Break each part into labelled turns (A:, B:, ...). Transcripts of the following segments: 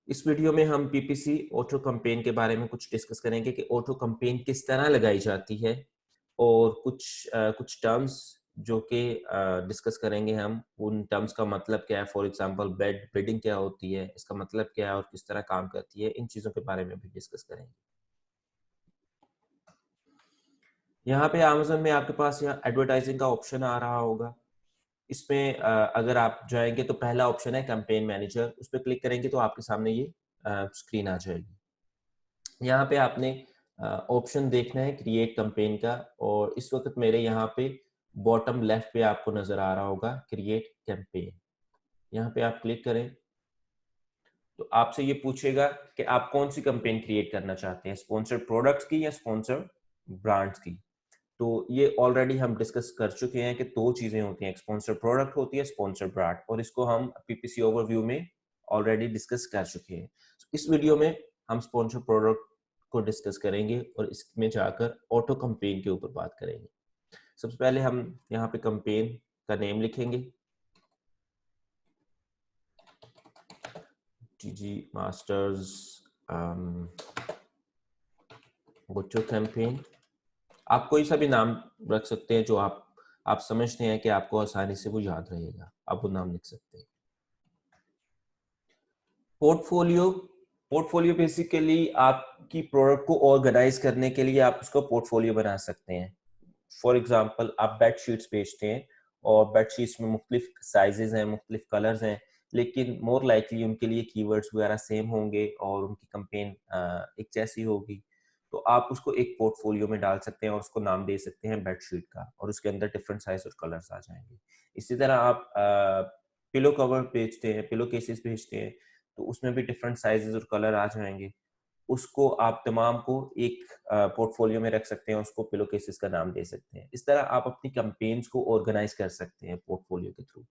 A: इस वीडियो में हम पीपीसी ऑटो कैंपेन के बारे में कुछ डिस्कस करेंगे कि ऑटो कैंपेन किस तरह लगाई जाती है और कुछ टर्म्स जो कि डिस्कस करेंगे हम। उन टर्म्स का मतलब क्या है, फॉर एग्जांपल बिडिंग क्या होती है, इसका मतलब क्या है और किस तरह काम करती है, इन चीज़ों के बारे में भी डिस्कस करेंगे। यहाँ पे अमेज़न में आपके पास यहाँ एडवर्टाइजिंग का ऑप्शन आ रहा होगा। इसमें अगर आप जाएँगे तो पहला ऑप्शन है कैंपेन मैनेजर, उस पे क्लिक करेंगे तो आपके सामने ये स्क्रीन आ जाएगी। यहाँ पे आपने ऑप्शन देखना है क्रिएट कैंपेन का, और इस वक्त मेरे यहाँ पे बॉटम लेफ्ट पे आपको नजर आ रहा होगा क्रिएट कैंपेन। यहाँ पे आप क्लिक करें तो आपसे ये पूछेगा कि आप कौन सी कैंपेन क्रिएट करना चाहते हैं, स्पॉन्सर्ड प्रोडक्ट्स की या स्पॉन्सर्ड ब्रांड्स की। तो ये ऑलरेडी हम डिस्कस कर चुके हैं कि दो चीजें होती हैं, स्पॉन्सर्ड प्रोडक्ट होती है, स्पॉन्सर्ड ब्रांड, और इसको हम पीपीसी ओवरव्यू में ऑलरेडी डिस्कस कर चुके हैं। इस वीडियो में हम स्पॉन्सर्ड प्रोडक्ट को डिस्कस करेंगे और इसमें जाकर ऑटो कैंपेन के ऊपर बात करेंगे। सबसे पहले हम यहाँ पे कैंपेन का नेम लिखेंगे, जीजी मास्टर्स ऑटो कैंपेन। आप कोई सा भी नाम रख सकते हैं जो आप समझते हैं कि आपको आसानी से वो याद रहेगा, आप वो नाम लिख सकते हैं। पोर्टफोलियो, पोर्टफोलियो बेसिकली आपकी प्रोडक्ट को ऑर्गेनाइज करने के लिए आप उसका पोर्टफोलियो बना सकते हैं। फॉर एग्जांपल आप बेडशीट्स बेचते हैं और बेडशीट्स में मुख्तलिफ साइजेस हैं, मुख्तलिफ कलर्स हैं, लेकिन मोर लाइकली उनके लिए कीवर्ड्स वगैरह सेम होंगे और उनकी कैंपेन एक जैसी होगी। तो आप उसको एक पोर्टफोलियो में डाल सकते हैं और उसको नाम दे सकते हैं बेडशीट का, और उसके अंदर डिफरेंट साइज और कलर्स आ जाएंगे। इसी तरह आप पिलो कवर बेचते हैं, पिलो केसेस बेचते हैं, तो उसमें भी डिफरेंट साइजेस और कलर आ जाएंगे। उसको आप तमाम को एक पोर्टफोलियो में रख सकते हैं, उसको पिलो केसेस का नाम दे सकते हैं। इस तरह आप अपनी कैंपेन्स को ऑर्गेनाइज कर सकते हैं पोर्टफोलियो के थ्रू।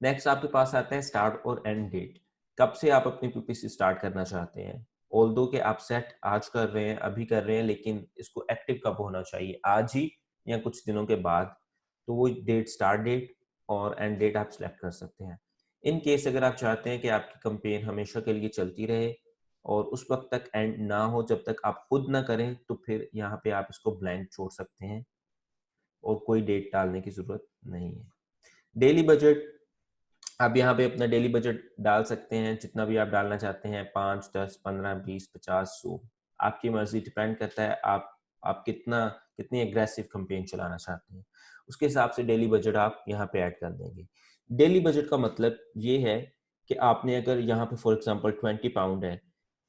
A: नेक्स्ट आपके पास आता है स्टार्ट और एंड डेट। कब से आप अपनी पीपीसी स्टार्ट करना चाहते हैं। ऑल्दो कि आप सेट आज कर रहे हैं, अभी कर रहे हैं, लेकिन इसको एक्टिव कब होना चाहिए, आज ही या कुछ दिनों के बाद। तो वो डेट, स्टार्ट डेट और एंड डेट आप सिलेक्ट कर सकते हैं। इन केस अगर आप चाहते हैं कि आपकी कैंपेन हमेशा के लिए चलती रहे और उस वक्त तक एंड ना हो जब तक आप खुद ना करें, तो फिर यहाँ पे आप इसको ब्लैंक छोड़ सकते हैं और कोई डेट डालने की जरूरत नहीं है। डेली बजट, आप यहाँ पे अपना डेली बजट डाल सकते हैं, जितना भी आप डालना चाहते हैं, 5, 10, 15, 20, 50, 100, आपकी मर्जी, डिपेंड करता है आप कितनी एग्रेसिव कैंपेन चलाना चाहते हैं। उसके हिसाब से डेली बजट आप यहाँ पे ऐड कर देंगे। डेली बजट का मतलब ये है कि आपने अगर यहाँ पे फॉर एग्जांपल 20 पाउंड है,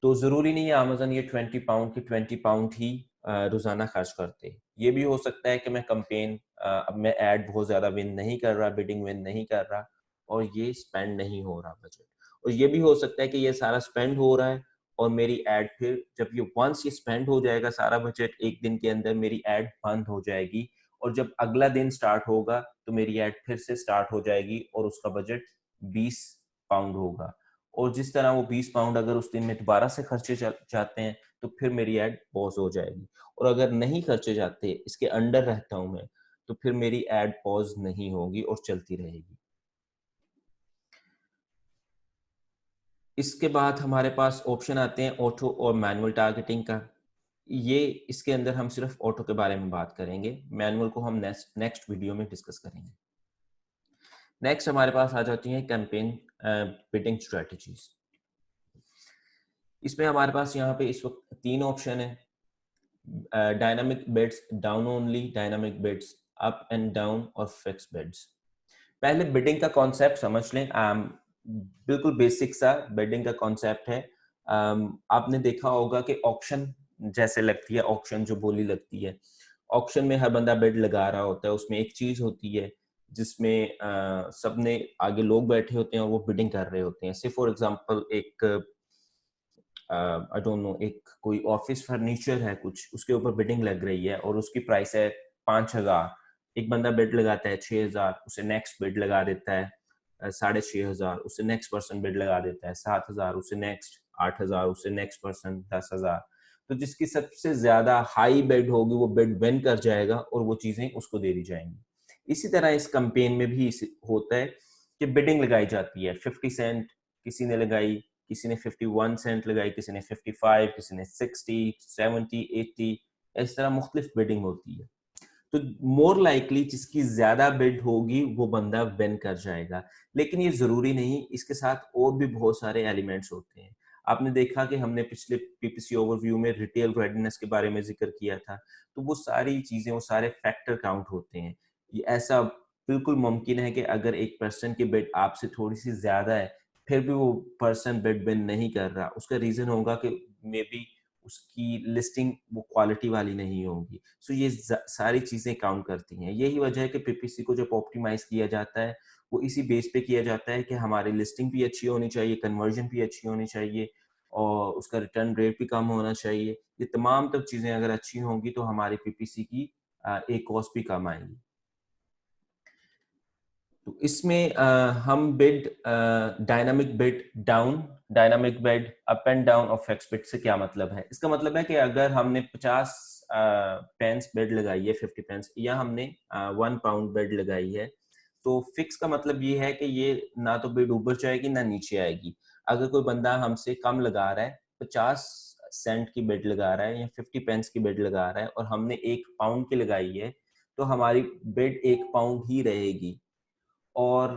A: तो ज़रूरी नहीं है अमेज़न ये 20 पाउंड के 20 पाउंड ही रोज़ाना खर्च करते। ये भी हो सकता है कि मैं कैंपेन अब मैं ऐड बहुत ज़्यादा विन नहीं कर रहा, बिडिंग विन नहीं कर रहा और ये स्पेंड नहीं हो रहा बजट। और ये भी हो सकता है कि ये सारा स्पेंड हो रहा है और मेरी ऐड फिर जब ये वंस ये स्पेंड हो जाएगा सारा बजट एक दिन के अंदर, मेरी ऐड बंद हो जाएगी और जब अगला दिन स्टार्ट होगा तो मेरी ऐड फिर से स्टार्ट हो जाएगी और उसका बजट 20 पाउंड होगा। और जिस तरह वो 20 पाउंड अगर उस दिन में दोबारा से खर्चे जाते हैं तो फिर मेरी ऐड पॉज हो जाएगी। और अगर नहीं खर्चे जाते, इसके अंडर रहता हूं मैं, तो फिर मेरी ऐड पॉज नहीं होगी और चलती रहेगी। इसके बाद हमारे पास ऑप्शन आते हैं ऑटो और मैनुअल टारगेटिंग का। ये इसके अंदर हम सिर्फ ऑटो के बारे में बात करेंगे, मैनुअल को हम नेक्स्ट वीडियो में डिस्कस करेंगे। नेक्स्ट हमारे पास आ जाती है कैंपेन बिडिंग स्ट्रेटजीज। इसमें हमारे पास यहाँ पे इस वक्त 3 ऑप्शन है, dynamic bids, down only, dynamic bids, up and down और फिक्स बिड्स। पहले बिडिंग का कॉन्सेप्ट समझ लें। बिल्कुल बेसिक सा बिडिंग का कॉन्सेप्ट है। आपने देखा होगा कि ऑक्शन जैसे लगती है, ऑक्शन जो बोली लगती है, ऑक्शन में हर बंदा बिड लगा रहा होता है, उसमें एक चीज होती है जिसमें सबने आगे लोग बैठे होते हैं और वो बिडिंग कर रहे होते हैं। से फॉर एग्जांपल एक आई डोंट नो, एक कोई ऑफिस फर्नीचर है कुछ, उसके ऊपर बिडिंग लग रही है और उसकी प्राइस है 5,000। एक बंदा बिड लगाता है 6,000, उसे नेक्स्ट बिड लगा देता है 6,500, उससे नेक्स्ट पर्सन बिड लगा देता है 7,000, उससे नेक्स्ट 8,000, उससे नेक्स्ट पर्सन 10,000। तो जिसकी सबसे ज्यादा हाई बिड होगी वो बिड विन कर जाएगा और वो चीजें उसको दे दी जाएंगी। इसी तरह इस कैंपेन में भी होता है कि बिडिंग लगाई जाती है। 50 सेंट किसी ने लगाई, किसी ने 51 सेंट लगाई, किसी ने 55, किसी ने 60, 70, 80, इस तरह मुख्तलिफ बिडिंग होती है। तो मोर लाइकली जिसकी ज्यादा बिड होगी वो बंदा विन कर जाएगा, लेकिन ये जरूरी नहीं, इसके साथ और भी बहुत सारे एलिमेंट्स होते हैं। आपने देखा कि हमने पिछले पीपीसी ओवरव्यू में रिटेल रेडीनेस के बारे में जिक्र किया था, तो वो सारी चीजें, वो सारे फैक्टर काउंट होते हैं। ये ऐसा बिल्कुल मुमकिन है कि अगर एक पर्सन की बिड आपसे थोड़ी सी ज्यादा है, फिर भी वो पर्सन बिड विन नहीं कर रहा, उसका रीजन होगा कि मे बी उसकी लिस्टिंग वो क्वालिटी वाली नहीं होगी। सो ये सारी चीजें काउंट करती हैं। यही वजह है कि पीपीसी को जब ऑप्टिमाइज किया जाता है, वो इसी बेस पे किया जाता है कि हमारी लिस्टिंग भी अच्छी होनी चाहिए, कन्वर्जन भी अच्छी होनी चाहिए, और उसका रिटर्न रेट भी कम होना चाहिए। ये तमाम तब चीजें अगर अच्छी होंगी तो हमारी पीपीसी की एक कॉस्ट भी कम आएगी। तो इसमें हम bid, dynamic bid down, dynamic bid up and down और फिक्स बिड से क्या मतलब है? इसका मतलब है कि अगर हमने 50 पेंस बिड लगाई है, 50 पेंस, या हमने 1 पाउंड बिड लगाई है, तो फिक्स का मतलब ये है कि ये ना तो बिड ऊपर जाएगी ना नीचे आएगी। अगर कोई बंदा हमसे कम लगा रहा है, 50 सेंट की बिड लगा रहा है या 50 पेंस की बिड लगा रहा है, और हमने 1 पाउंड की लगाई है, तो हमारी बिड 1 पाउंड ही रहेगी। और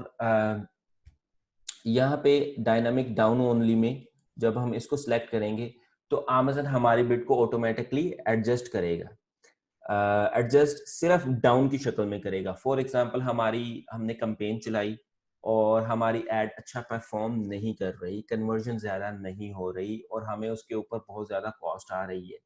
A: यहाँ पे डायनामिक डाउन ओनली में जब हम इसको सिलेक्ट करेंगे तो अमेज़न हमारी बिड को ऑटोमेटिकली एडजस्ट करेगा। एडजस्ट सिर्फ डाउन की शक्ल में करेगा। फॉर एग्जांपल, हमने कैंपेन चलाई और हमारी एड अच्छा परफॉर्म नहीं कर रही, कन्वर्जन ज्यादा नहीं हो रही और हमें उसके ऊपर बहुत ज्यादा कॉस्ट आ रही है,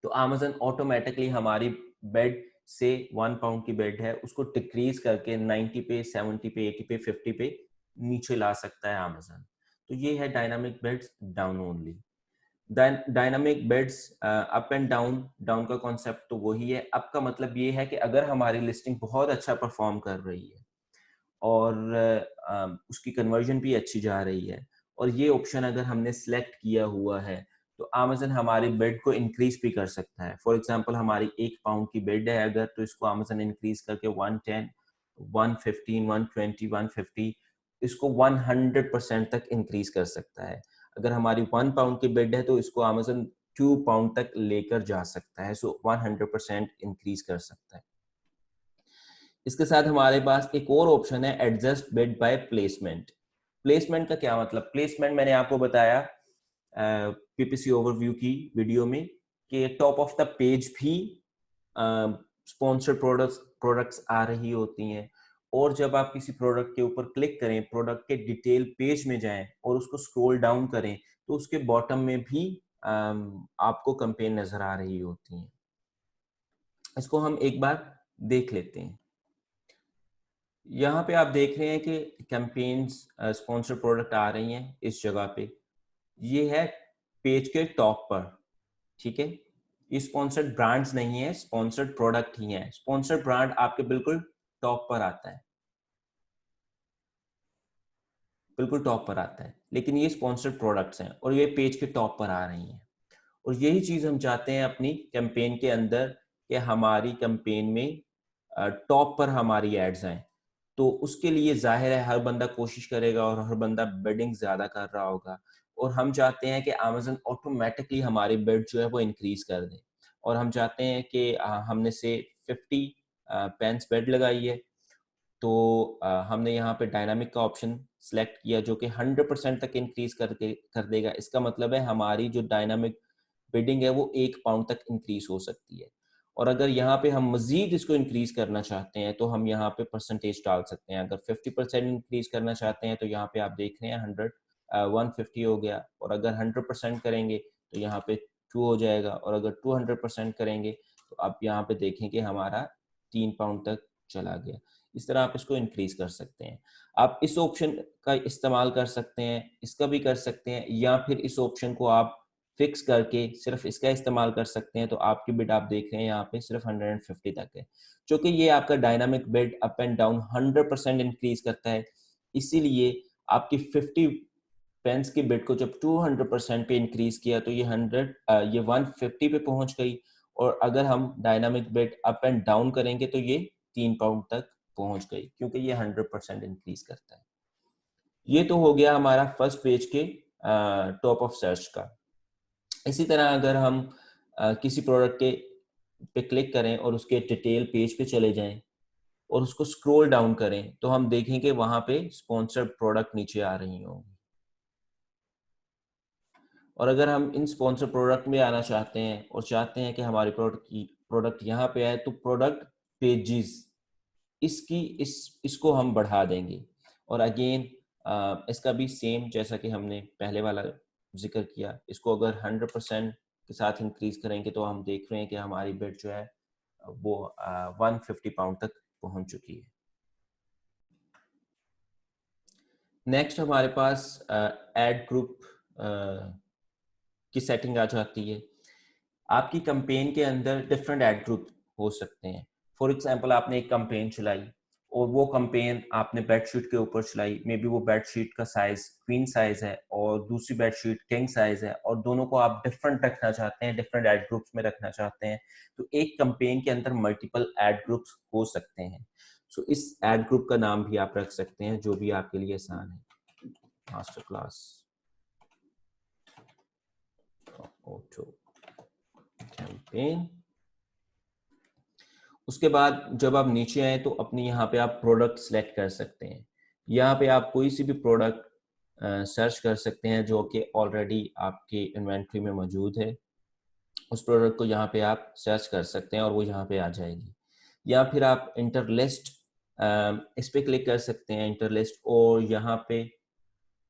A: तो अमेज़न ऑटोमेटिकली हमारी बेड से 1 पाउंड की बेड है उसको डिक्रीज करके 90 पे, 70 पे, 80 पे, 50 पे नीचे ला सकता है अमेज़न। तो ये है dynamic beds down only. Dynamic beds up and down, down का कॉन्सेप्ट तो वही है। अप का मतलब ये है कि अगर हमारी लिस्टिंग बहुत अच्छा परफॉर्म कर रही है और उसकी कन्वर्जन भी अच्छी जा रही है, और ये ऑप्शन अगर हमने सेलेक्ट किया हुआ है, तो अमेज़न हमारी बिड को इंक्रीज भी कर सकता है। फॉर एग्जांपल, हमारी 1 पाउंड की बिड है अगर, तो इसको अमेज़न इंक्रीज करके 110, 115, 120, 150, इसको 100% तक इंक्रीज कर सकता है। अगर हमारी 1 पाउंड की बिड है तो इसको अमेज़न 2 पाउंड तक लेकर जा सकता है, सो 100% इंक्रीज कर सकता है। इसके साथ हमारे पास एक और ऑप्शन है, adjust bid by placement. Placement का क्या मतलब? प्लेसमेंट मैंने आपको बताया पीपीसी ओवरव्यू की वीडियो में कि टॉप ऑफ द पेज भी स्पॉन्सर्ड प्रोडक्ट्स आ रही होती हैं, और जब आप किसी प्रोडक्ट के ऊपर क्लिक करें, प्रोडक्ट के डिटेल पेज में जाएं और उसको स्क्रॉल डाउन करें, तो उसके बॉटम में भी आपको कैंपेन नजर आ रही होती हैं। इसको हम एक बार देख लेते हैं। यहाँ पे आप देख रहे हैं कि कैंपेन्स, स्पॉन्सर प्रोडक्ट आ रही हैं इस जगह पे। ये है पेज के टॉप पर, ठीक है। ये स्पॉन्सर्ड ब्रांड्स नहीं है, स्पॉन्सर्ड प्रोडक्ट ही है। स्पॉन्सर्ड ब्रांड आपके बिल्कुल टॉप पर आता है, बिल्कुल टॉप पर आता है, लेकिन ये स्पॉन्सर्ड प्रोडक्ट्स हैं और ये पेज के टॉप पर आ रही हैं। और यही चीज हम चाहते हैं अपनी कैंपेन के अंदर, कि हमारी कैंपेन में टॉप पर हमारी एड्स आए। तो उसके लिए जाहिर है हर बंदा कोशिश करेगा और हर बंदा बिडिंग ज्यादा कर रहा होगा, और हम चाहते हैं कि अमेज़न ऑटोमेटिकली हमारी बिड जो है वो इंक्रीज कर दे। और हम चाहते हैं कि हमने से 50 पेंस बिड लगाई है, तो हमने यहाँ पे डायनामिक का ऑप्शन सेलेक्ट किया जो कि 100% तक इंक्रीज करके कर देगा। इसका मतलब है हमारी जो डायनामिक बिडिंग है वो 1 पाउंड तक इंक्रीज हो सकती है। और अगर यहाँ पे हम मजीद इसको इंक्रीज करना चाहते हैं तो हम यहाँ पे परसेंटेज डाल सकते हैं। अगर 50% इंक्रीज करना चाहते हैं तो यहाँ पे आप देख रहे हैं 150 हो गया, और अगर 100% करेंगे तो यहाँ पे 2 हो जाएगा, और अगर 200% करेंगे तो आप यहाँ पे देखें कि हमारा 3 पाउंड तक चला गया। इस तरह आप इसको इंक्रीज कर सकते हैं। आप इस ऑप्शन का इस्तेमाल कर सकते हैं, इसका भी कर सकते हैं, या फिर इस ऑप्शन को आप फिक्स करके सिर्फ इसका इस्तेमाल कर सकते हैं। तो आपकी बिड आप देख रहे हैं यहाँ पे सिर्फ 150 तक है, क्योंकि ये आपका dynamic bid up and down 100% increase करता है। इसीलिए आपकी 50 पेंस की बिड को जब 200% पे इंक्रीज किया तो ये 150 पे पहुंच गई, और अगर हम dynamic bid up and down करेंगे तो ये 3 पाउंड तक पहुंच गई, क्योंकि ये 100% इंक्रीज करता है। ये तो हो गया हमारा फर्स्ट पेज के टॉप ऑफ सर्च का। इसी तरह अगर हम किसी प्रोडक्ट के पे क्लिक करें और उसके डिटेल पेज पे चले जाएं और उसको स्क्रॉल डाउन करें तो हम देखेंगे वहां पे स्पॉन्सर्ड प्रोडक्ट नीचे आ रही होंगी। और अगर हम इन स्पॉन्सर प्रोडक्ट में आना चाहते हैं और चाहते हैं कि हमारी प्रोडक्ट यहाँ पे आए तो प्रोडक्ट पेजेस इसको हम बढ़ा देंगे। और अगेन इसका भी सेम जैसा कि हमने पहले वाला जिक्र किया, इसको अगर 100% के साथ इंक्रीज करेंगे तो हम देख रहे हैं कि हमारी बिड जो है वो 150 पाउंड तक पहुंच चुकी है। नेक्स्ट हमारे पास एड ग्रुप की सेटिंग आ जाती है। आपकी कैंपेन के अंदर डिफरेंट एड ग्रुप हो सकते हैं। फॉर एग्जांपल आपने एक कैंपेन चलाई और वो कैंपेन आपने बेडशीट के ऊपर चलाई, मे बी वो बेडशीट का साइज क्वीन साइज है और दूसरी बेडशीट किंग साइज है और दोनों को आप डिफरेंट रखना चाहते हैं, डिफरेंट एड ग्रुप्स में रखना चाहते हैं, तो एक कैंपेन के अंदर मल्टीपल एड ग्रुप्स हो सकते हैं। सो इस एड ग्रुप का नाम भी आप रख सकते हैं जो भी आपके लिए आसान है। Master class auto campaign. उसके बाद जब आप नीचे आए तो अपनी यहाँ पे आप प्रोडक्ट सेलेक्ट कर सकते हैं। यहाँ पे आप कोई सी भी प्रोडक्ट सर्च कर सकते हैं जो कि ऑलरेडी आपके इन्वेंट्री में मौजूद है। उस प्रोडक्ट को यहाँ पे आप सर्च कर सकते हैं और वो यहाँ पे आ जाएगी। या फिर आप इंटरलिस्ट इस पे क्लिक कर सकते हैं, इंटरलिस्ट, और यहाँ पे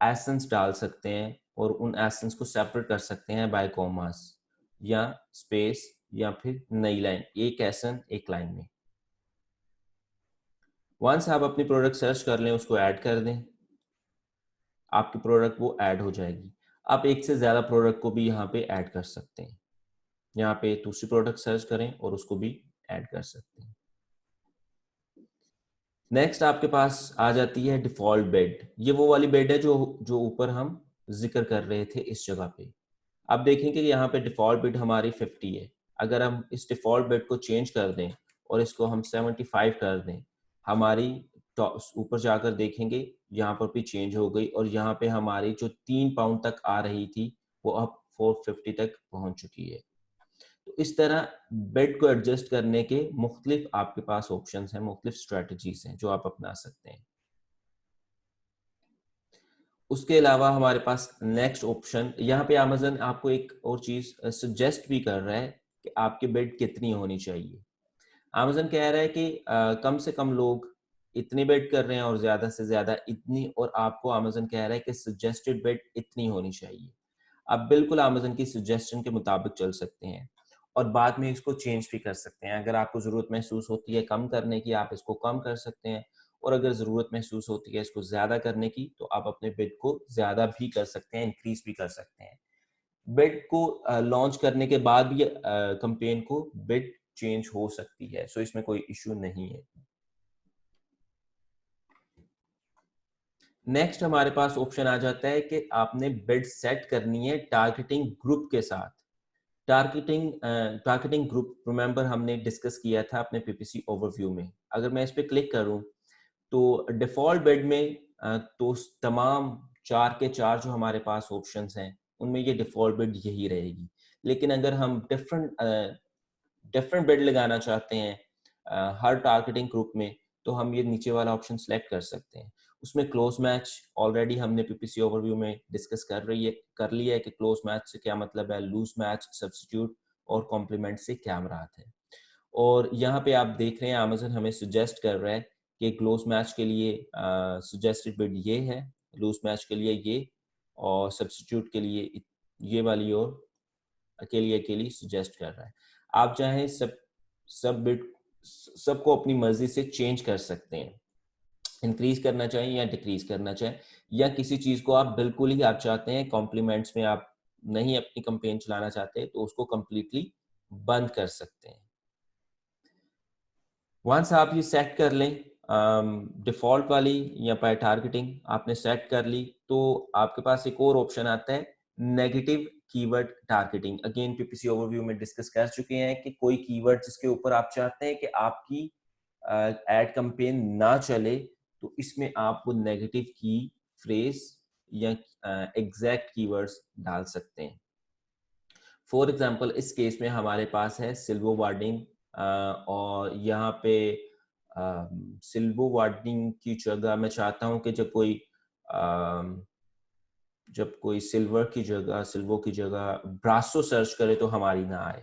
A: एसेंस डाल सकते हैं और उन एसेंस को सेपरेट कर सकते हैं बाय कॉमास या स्पेस या फिर नई लाइन, एक एसेंस एक लाइन में। वंस आप अपनी प्रोडक्ट सर्च कर लें, उसको ऐड कर दें, आपकी प्रोडक्ट वो ऐड हो जाएगी। आप एक से ज़्यादा प्रोडक्ट को भी यहाँ पे ऐड कर सकते हैं। यहाँ पे दूसरी प्रोडक्ट सर्च करें और उसको भी ऐड कर सकते हैं। नेक्स्ट आपके पास आ जाती है डिफॉल्ट बेड। ये वो वाली बेड है जो जो ऊपर हम जिक्र कर रहे थे इस जगह पे। आप देखेंगे कि यहाँ पे डिफॉल्ट बिड हमारी 50 है। अगर हम इस डिफॉल्ट बिड को चेंज कर दें और इसको हम 75 कर दें, हमारी ऊपर जाकर देखेंगे यहाँ पर भी चेंज हो गई और यहाँ पे हमारी जो 3 पाउंड तक आ रही थी वो अब 450 तक पहुंच चुकी है। तो इस तरह बेड को एडजस्ट करने के मुख्तलिफ आपके पास ऑप्शंस हैं, मुख्तलिफ स्ट्रेटजीज हैं जो आप अपना सकते हैं। उसके अलावा हमारे पास नेक्स्ट ऑप्शन, यहाँ पे अमेज़न आपको एक और चीज सजेस्ट भी कर रहा है कि आपकी बेड कितनी होनी चाहिए। अमेज़न कह रहा है कि कम से कम लोग इतनी बेड कर रहे हैं और ज्यादा से ज्यादा इतनी, और आपको अमेज़न कह रहा है कि सजेस्टेड बेड इतनी होनी चाहिए। आप बिल्कुल अमेज़न की सजेशन के मुताबिक चल सकते हैं और बाद में इसको चेंज भी कर सकते हैं। अगर आपको जरूरत महसूस होती है कम करने की, आप इसको कम कर सकते हैं, और अगर ज़रूरत महसूस होती है इसको ज़्यादा करने की तो आप अपने बिड को ज़्यादा भी कर सकते हैं, इंक्रीज भी कर सकते हैं। बिड को लॉन्च करने के बाद भी कैंपेन को बिड चेंज हो सकती है, सो इसमें कोई इशू नहीं है। नेक्स्ट हमारे पास ऑप्शन आ जाता है कि आपने बिड सेट करनी है टारगेटिंग ग्रुप के साथ। टारगेटिंग ग्रुप रिमेंबर हमने डिस्कस किया था अपने पीपीसी ओवरव्यू में। अगर मैं इस पे क्लिक करूं तो डिफॉल्ट बेड में तो तमाम 4 के 4 जो हमारे पास ऑप्शंस हैं उनमें ये डिफॉल्ट बेड यही रहेगी। लेकिन अगर हम डिफरेंट बेड लगाना चाहते हैं हर टारगेटिंग ग्रुप में, तो हम ये नीचे वाला ऑप्शन सेलेक्ट कर सकते हैं। उसमें क्लोज मैच ऑलरेडी हमने पीपीसी ओवरव्यू में डिस्कस कर लिया है कि क्लोज मैच से क्या मतलब है, लूज मैच, सब्स्टिट्यूट और कॉम्प्लीमेंट से क्या मुराद है। और यहाँ पे आप देख रहे हैं अमेज़न हमें सजेस्ट कर रहा है कि क्लोज मैच के लिए सजेस्टेड बिड ये है, लूज मैच के लिए ये, और सब्स्टिट्यूट के लिए ये वाली, और अकेली अकेली सजेस्ट कर रहा है। आप चाहें सब बिड सबको अपनी मर्जी से चेंज कर सकते हैं, इंक्रीज करना चाहें या डिक्रीज करना चाहें, या किसी चीज को आप बिल्कुल ही आप चाहते हैं कॉम्प्लीमेंट्स में आप नहीं अपनी कंपेन चलाना चाहते तो उसको कंप्लीटली बंद कर सकते हैं। वंस आप ये सेट कर लें डिफॉल्ट वाली या बाय टारगेटिंग आपने सेट कर ली, तो आपके पास एक और ऑप्शन आता है negative keyword targeting. Again PPC overview में डिस्कस कर चुके हैं कि कोई कीवर्ड जिसके ऊपर आप चाहते हैं कि आपकी एड कैंपेन ना चले, तो इसमें आप वो नेगेटिव की फ्रेज या एग्जैक्ट कीवर्ड्स डाल सकते हैं। फॉर एग्जांपल इस केस में हमारे पास है सिल्वो वार्डिंग, और यहाँ पे सिल्वो वार्डिंग की जगह मैं चाहता हूँ कि जब कोई सिल्वो की जगह ब्रासो सर्च करे तो हमारी ना आए,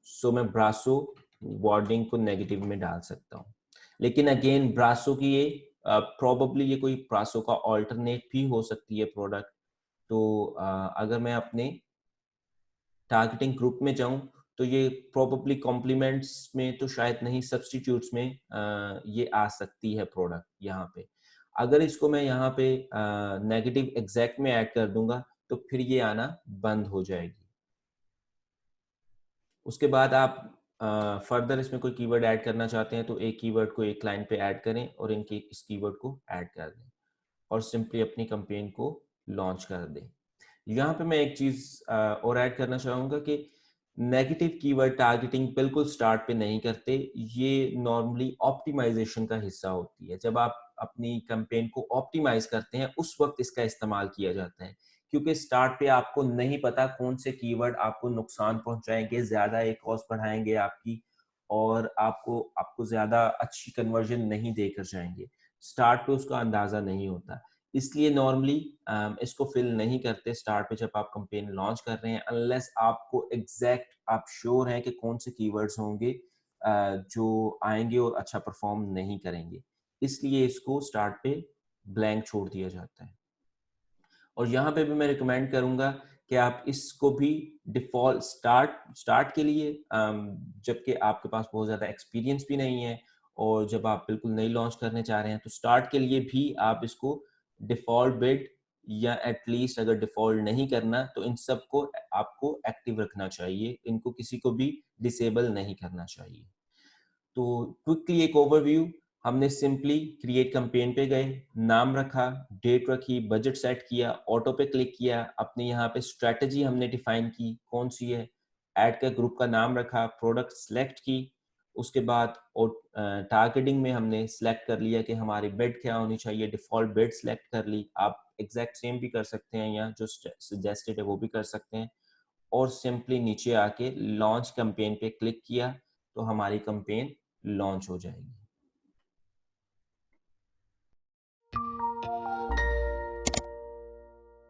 A: सो मैं ब्रासो वार्डिंग को नेगेटिव में डाल सकता हूँ। लेकिन अगेन ब्रासो की ये प्रोबेबली ये कोई ब्रासो का ऑल्टरनेट भी हो सकती है प्रोडक्ट। तो अगर मैं अपने टारगेटिंग ग्रुप में जाऊं तो ये प्रोबेबली कॉम्प्लीमेंट्स में तो शायद नहीं, सब्स्टिट्यूट्स में ये आ सकती है प्रोडक्ट यहाँ पे। अगर इसको मैं यहाँ पे नेगेटिव एग्जैक्ट में ऐड कर दूंगा तो फिर ये आना बंद हो जाएगी। उसके बाद आप फर्दर इसमें कोई कीवर्ड ऐड करना चाहते हैं तो एक कीवर्ड को एक लाइन पे ऐड करें और इनके इस कीवर्ड को ऐड कर दें और सिंपली अपनी कैंपेन को लॉन्च कर दें। यहाँ पे मैं एक चीज और ऐड करना चाहूंगा कि नेगेटिव कीवर्ड टारगेटिंग बिल्कुल स्टार्ट पे नहीं करते, ये नॉर्मली ऑप्टिमाइजेशन का हिस्सा होती है। जब आप अपनी कैंपेन को ऑप्टिमाइज करते हैं उस वक्त इसका इस्तेमाल किया जाता है, क्योंकि स्टार्ट पे आपको नहीं पता कौन से कीवर्ड आपको नुकसान पहुंचाएंगे, ज्यादा एक कॉस्ट बढ़ाएंगे आपकी, और आपको आपको ज्यादा अच्छी कन्वर्जन नहीं देकर जाएंगे। स्टार्ट पे उसका अंदाजा नहीं होता, इसलिए नॉर्मली इसको फिल नहीं करते स्टार्ट पे जब आप कैंपेन लॉन्च कर रहे हैं, अनलेस आपको एग्जैक्ट आप श्योर हैं कि कौन से कीवर्ड्स होंगे जो आएंगे और अच्छा परफॉर्म नहीं करेंगे, इसलिए इसको स्टार्ट पे ब्लैंक छोड़ दिया जाता है। और यहाँ पे भी मैं रिकमेंड करूंगा कि आप इसको भी डिफॉल्ट स्टार्ट के लिए, जबकि आपके पास बहुत ज़्यादा एक्सपीरियंस भी नहीं है और जब आप बिल्कुल नई लॉन्च करने चाह रहे हैं, तो स्टार्ट के लिए भी आप इसको डिफॉल्ट बिड या एटलीस्ट अगर डिफॉल्ट नहीं करना तो इन सब को आपको एक्टिव रखना चाहिए, इनको किसी को भी डिसेबल नहीं करना चाहिए। तो क्विकली एक ओवरव्यू, हमने सिंपली क्रिएट कैंपेन पे गए, नाम रखा, डेट रखी, बजट सेट किया, ऑटो पे क्लिक किया, अपने यहाँ पे स्ट्रेटजी हमने डिफाइन की कौन सी है, ऐड का ग्रुप का नाम रखा, प्रोडक्ट सेलेक्ट की, उसके बाद टारगेटिंग में हमने सेलेक्ट कर लिया कि हमारी बिड क्या होनी चाहिए, डिफॉल्ट बिड सेलेक्ट कर ली। आप एग्जैक्ट सेम भी कर सकते हैं या जो सजेस्टेड है वो भी कर सकते हैं, और सिंपली नीचे आके लॉन्च कैंपेन पे क्लिक किया तो हमारी कैंपेन लॉन्च हो जाएगी।